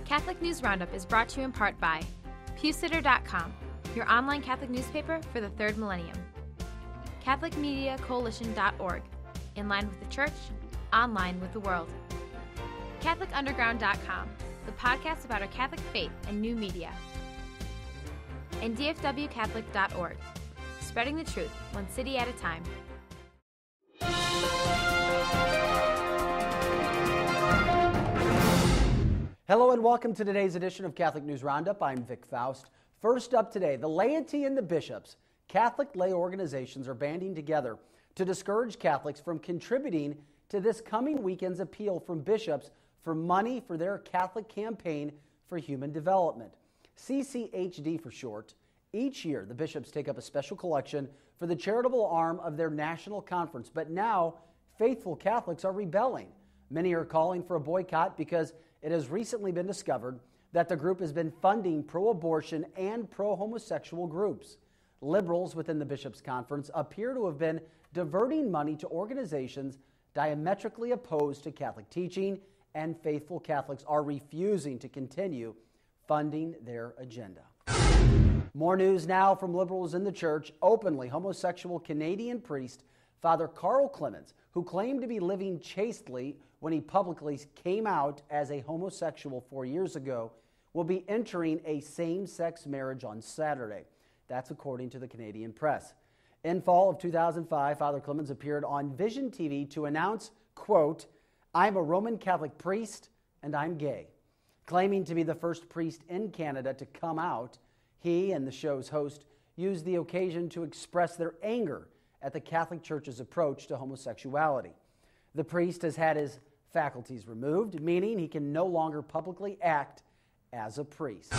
Catholic News Roundup is brought to you in part by PewSitter.com, your online Catholic newspaper for the third millennium. CatholicMediaCoalition.org, in line with the Church, online with the world. CatholicUnderground.com, the podcast about our Catholic faith and new media. And DFWCatholic.org, spreading the truth one city at a time. Hello and welcome to today's edition of Catholic News Roundup. I'm Vic Faust. First up today, the laity and the bishops, Catholic lay organizations are banding together to discourage Catholics from contributing to this coming weekend's appeal from bishops for money for their Catholic campaign for human development. CCHD for short. Each year, the bishops take up a special collection for the charitable arm of their national conference, but now faithful Catholics are rebelling. Many are calling for a boycott because it has recently been discovered that the group has been funding pro-abortion and pro-homosexual groups. Liberals within the Bishops' Conference appear to have been diverting money to organizations diametrically opposed to Catholic teaching, and faithful Catholics are refusing to continue funding their agenda. More news now from liberals in the church. Openly homosexual Canadian priest Father Carl Clements, who claimed to be living chastely when he publicly came out as a homosexual 4 years ago, will be entering a same-sex marriage on Saturday. That's according to the Canadian press. In fall of 2005, Father Clements appeared on Vision TV to announce, quote, "I'm a Roman Catholic priest and I'm gay." Claiming to be the first priest in Canada to come out, he and the show's host used the occasion to express their anger at the Catholic Church's approach to homosexuality. The priest has had his faculties removed, meaning he can no longer publicly act as a priest.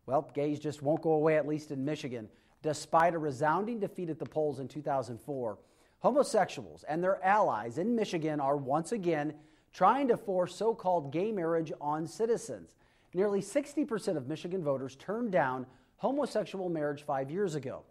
Well, gays just won't go away, at least in Michigan. Despite a resounding defeat at the polls in 2004, homosexuals and their allies in Michigan are once again trying to force so-called gay marriage on citizens. Nearly 60% of Michigan voters turned down homosexual marriage 5 years ago.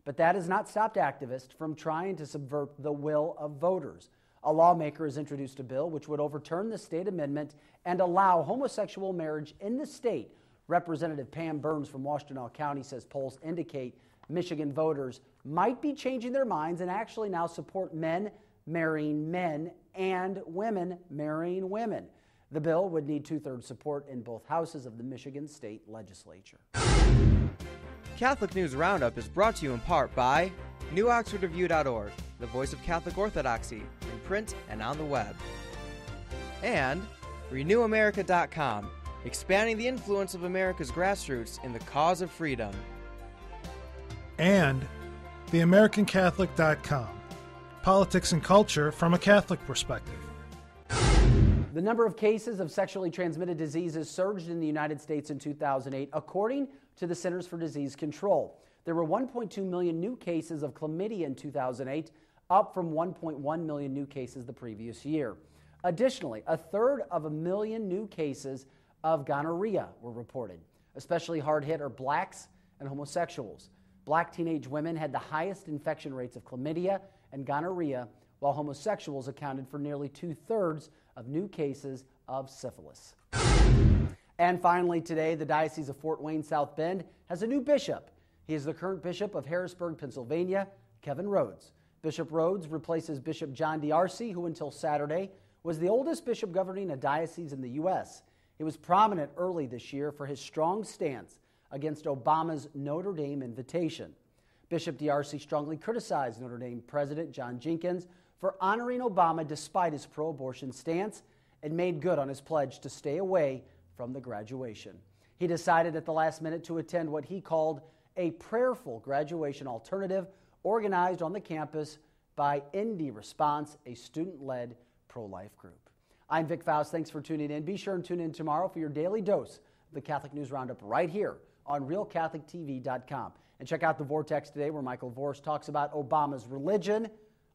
But that has not stopped activists from trying to subvert the will of voters. A lawmaker has introduced a bill which would overturn the state amendment and allow homosexual marriage in the state. Representative Pam Burns from Washtenaw County says polls indicate Michigan voters might be changing their minds and actually now support men marrying men and women marrying women. The bill would need 2/3 support in both houses of the Michigan State Legislature. Catholic News Roundup is brought to you in part by NewOxfordReview.org, the voice of Catholic Orthodoxy, in print and on the web. And RenewAmerica.com, expanding the influence of America's grassroots in the cause of freedom. And TheAmericanCatholic.com, politics and culture from a Catholic perspective. The number of cases of sexually transmitted diseases surged in the United States in 2008, according to the Centers for Disease Control. There were 1.2 million new cases of chlamydia in 2008, up from 1.1 million new cases the previous year. Additionally, 1/3 of a million new cases of gonorrhea were reported. Especially hard hit are blacks and homosexuals. Black teenage women had the highest infection rates of chlamydia and gonorrhea, while homosexuals accounted for nearly 2/3 of new cases of syphilis. And finally today, the Diocese of Fort Wayne South Bend has a new bishop. He is the current bishop of Harrisburg, Pennsylvania, Kevin Rhodes. Bishop Rhodes replaces Bishop John D'Arcy, who until Saturday was the oldest bishop governing a diocese in the U.S. He was prominent early this year for his strong stance against Obama's Notre Dame invitation. Bishop D'Arcy strongly criticized Notre Dame President John Jenkins for honoring Obama despite his pro-abortion stance and made good on his pledge to stay away from the graduation. He decided at the last minute to attend what he called a prayerful graduation alternative organized on the campus by Indy Response, a student-led pro-life group. I'm Vic Faust. Thanks for tuning in. Be sure and tune in tomorrow for your daily dose of the Catholic News Roundup right here on RealCatholicTV.com. And check out The Vortex today, where Michael Vorse talks about Obama's religion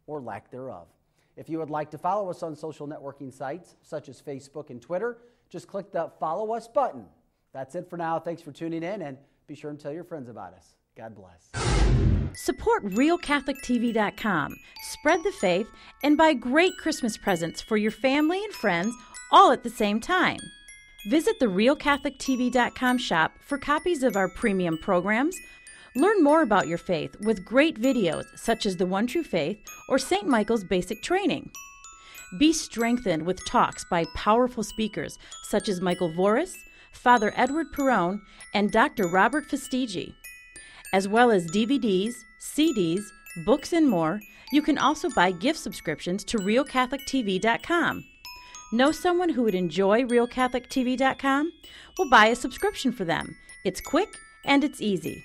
or lack thereof. If you would like to follow us on social networking sites such as Facebook and Twitter, just click the Follow Us button. That's it for now. Thanks for tuning in, and be sure and tell your friends about us. God bless. Support RealCatholicTV.com, spread the faith, and buy great Christmas presents for your family and friends all at the same time. Visit the RealCatholicTV.com shop for copies of our premium programs. Learn more about your faith with great videos such as The One True Faith or St. Michael's Basic Training. Be strengthened with talks by powerful speakers such as Michael Voris, Father Edward Perrone, and Dr. Robert Fastigi. As well as DVDs, CDs, books, and more, you can also buy gift subscriptions to RealCatholicTV.com. Know someone who would enjoy RealCatholicTV.com? Well, buy a subscription for them. It's quick and it's easy.